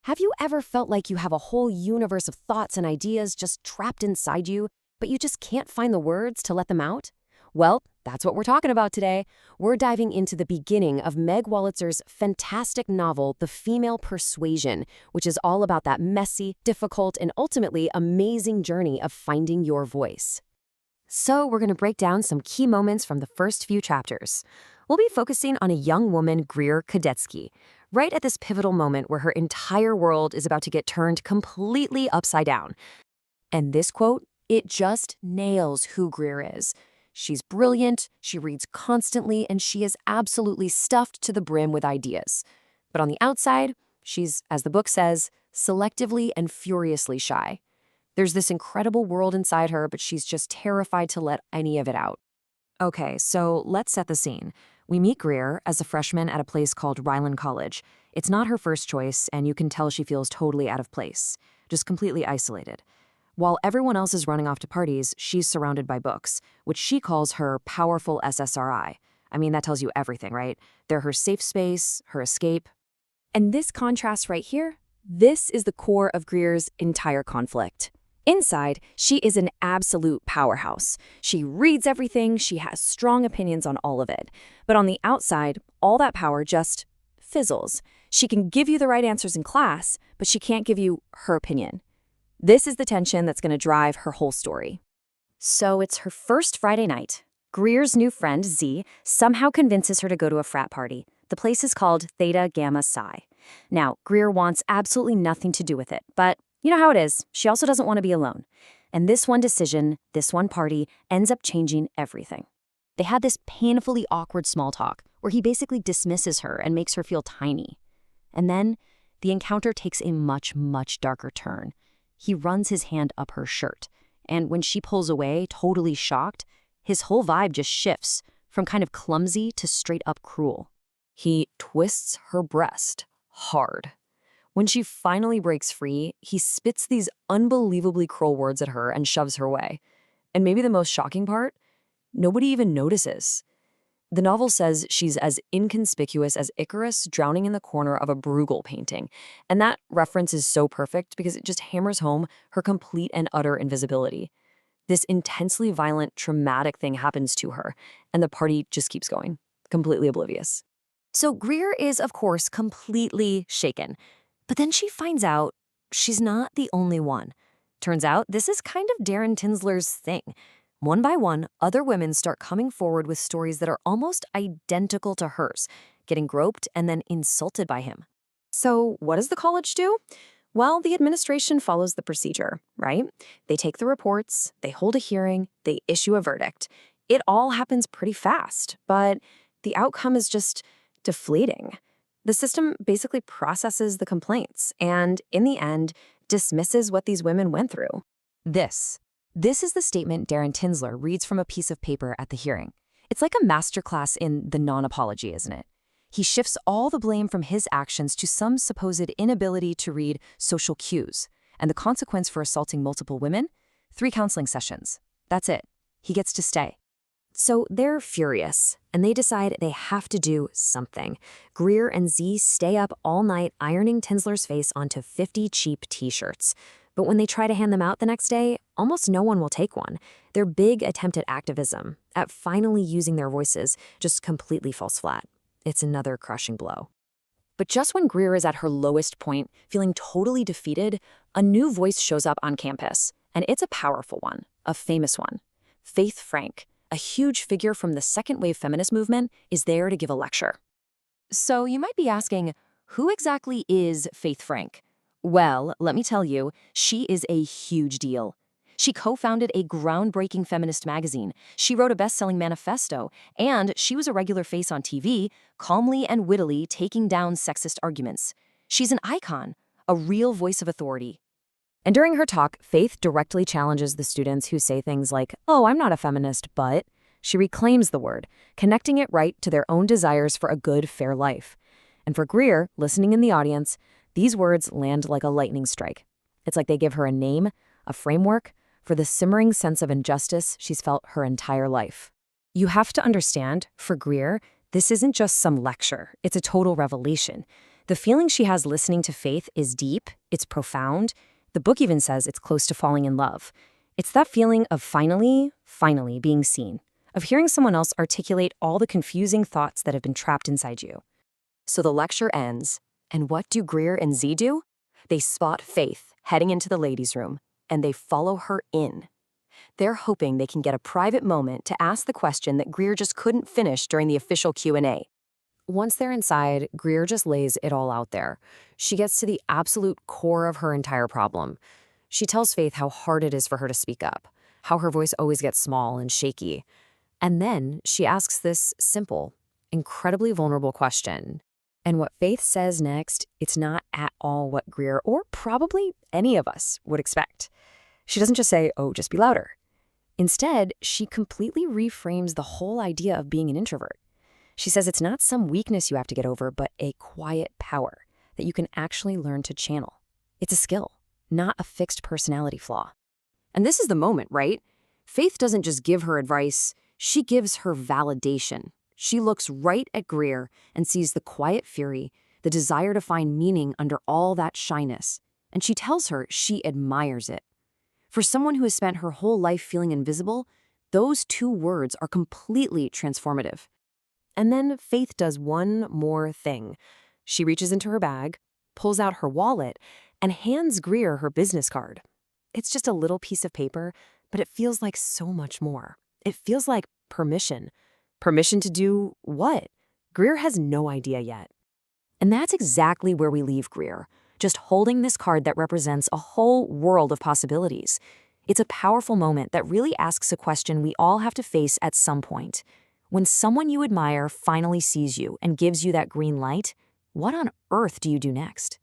Have you ever felt like you have a whole universe of thoughts and ideas just trapped inside you, but you just can't find the words to let them out? Well, that's what we're talking about today. We're diving into the beginning of Meg Wolitzer's fantastic novel, The Female Persuasion, which is all about that messy, difficult, and ultimately amazing journey of finding your voice. So we're going to break down some key moments from the first few chapters. We'll be focusing on a young woman, Greer Kadetsky, right at this pivotal moment where her entire world is about to get turned completely upside down. And this quote, it just nails who Greer is. She's brilliant, she reads constantly, and she is absolutely stuffed to the brim with ideas. But on the outside, she's, as the book says, selectively and furiously shy. There's this incredible world inside her, but she's just terrified to let any of it out. Okay, so let's set the scene. We meet Greer as a freshman at a place called Ryland College. It's not her first choice, and you can tell she feels totally out of place, just completely isolated. While everyone else is running off to parties, she's surrounded by books, which she calls her powerful SSRI. I mean, that tells you everything, right? They're her safe space, her escape. And this contrast right here, this is the core of Greer's entire conflict. Inside, she is an absolute powerhouse. She reads everything, she has strong opinions on all of it. But on the outside, all that power just fizzles. She can give you the right answers in class, but she can't give you her opinion. This is the tension that's going to drive her whole story. So it's her first Friday night. Greer's new friend, Z, somehow convinces her to go to a frat party. The place is called Theta Gamma Psi. Now, Greer wants absolutely nothing to do with it, but you know how it is. She also doesn't want to be alone. And this one decision, this one party, ends up changing everything. They had this painfully awkward small talk where he basically dismisses her and makes her feel tiny. And then the encounter takes a much, much darker turn. He runs his hand up her shirt, and when she pulls away, totally shocked, his whole vibe just shifts from kind of clumsy to straight up cruel. He twists her breast hard. When she finally breaks free, he spits these unbelievably cruel words at her and shoves her away. And maybe the most shocking part, nobody even notices. The novel says she's as inconspicuous as Icarus drowning in the corner of a Bruegel painting. And that reference is so perfect because it just hammers home her complete and utter invisibility. This intensely violent, traumatic thing happens to her, and the party just keeps going, completely oblivious. So Greer is, of course, completely shaken. But then she finds out she's not the only one. Turns out this is kind of Darren Tinsler's thing. One by one, other women start coming forward with stories that are almost identical to hers, getting groped and then insulted by him. So what does the college do? Well, the administration follows the procedure, right? They take the reports, they hold a hearing, they issue a verdict. It all happens pretty fast, but the outcome is just deflating. The system basically processes the complaints and, in the end, dismisses what these women went through. This is the statement Darren Tinsler reads from a piece of paper at the hearing. It's like a masterclass in the non-apology, isn't it? He shifts all the blame from his actions to some supposed inability to read social cues. And the consequence for assaulting multiple women? 3 counseling sessions. That's it. He gets to stay. So they're furious, and they decide they have to do something. Greer and Z stay up all night ironing Tinsler's face onto 50 cheap t-shirts. But when they try to hand them out the next day, almost no one will take one. Their big attempt at activism, at finally using their voices, just completely falls flat. It's another crushing blow. But just when Greer is at her lowest point, feeling totally defeated, a new voice shows up on campus. And it's a powerful one, a famous one. Faith Frank, a huge figure from the second-wave feminist movement, is there to give a lecture. So you might be asking, who exactly is Faith Frank? Well, let me tell you, she is a huge deal. She co-founded a groundbreaking feminist magazine, she wrote a best-selling manifesto, and she was a regular face on TV, calmly and wittily taking down sexist arguments. She's an icon, a real voice of authority. And during her talk, Faith directly challenges the students who say things like, "Oh, I'm not a feminist, but..." She reclaims the word, connecting it right to their own desires for a good, fair life. And for Greer, listening in the audience, these words land like a lightning strike. It's like they give her a name, a framework, for the simmering sense of injustice she's felt her entire life. You have to understand, for Greer, this isn't just some lecture, it's a total revelation. The feeling she has listening to Faith is deep, it's profound. The book even says it's close to falling in love. It's that feeling of finally being seen, of hearing someone else articulate all the confusing thoughts that have been trapped inside you. So the lecture ends, and what do Greer and Z do? They spot Faith heading into the ladies' room, and they follow her in. They're hoping they can get a private moment to ask the question that Greer just couldn't finish during the official Q&A. Once they're inside, Greer just lays it all out there. She gets to the absolute core of her entire problem. She tells Faith how hard it is for her to speak up, how her voice always gets small and shaky. And then she asks this simple, incredibly vulnerable question. And what Faith says next, it's not at all what Greer, or probably any of us, would expect. She doesn't just say, oh, just be louder. Instead, she completely reframes the whole idea of being an introvert. She says it's not some weakness you have to get over, but a quiet power that you can actually learn to channel. It's a skill, not a fixed personality flaw. And this is the moment, right? Faith doesn't just give her advice, she gives her validation. She looks right at Greer and sees the quiet fury, the desire to find meaning under all that shyness. And she tells her she admires it. For someone who has spent her whole life feeling invisible, those two words are completely transformative. And then Faith does one more thing. She reaches into her bag, pulls out her wallet, and hands Greer her business card. It's just a little piece of paper, but it feels like so much more. It feels like permission. Permission to do what? Greer has no idea yet. And that's exactly where we leave Greer, just holding this card that represents a whole world of possibilities. It's a powerful moment that really asks a question we all have to face at some point. When someone you admire finally sees you and gives you that green light, what on earth do you do next?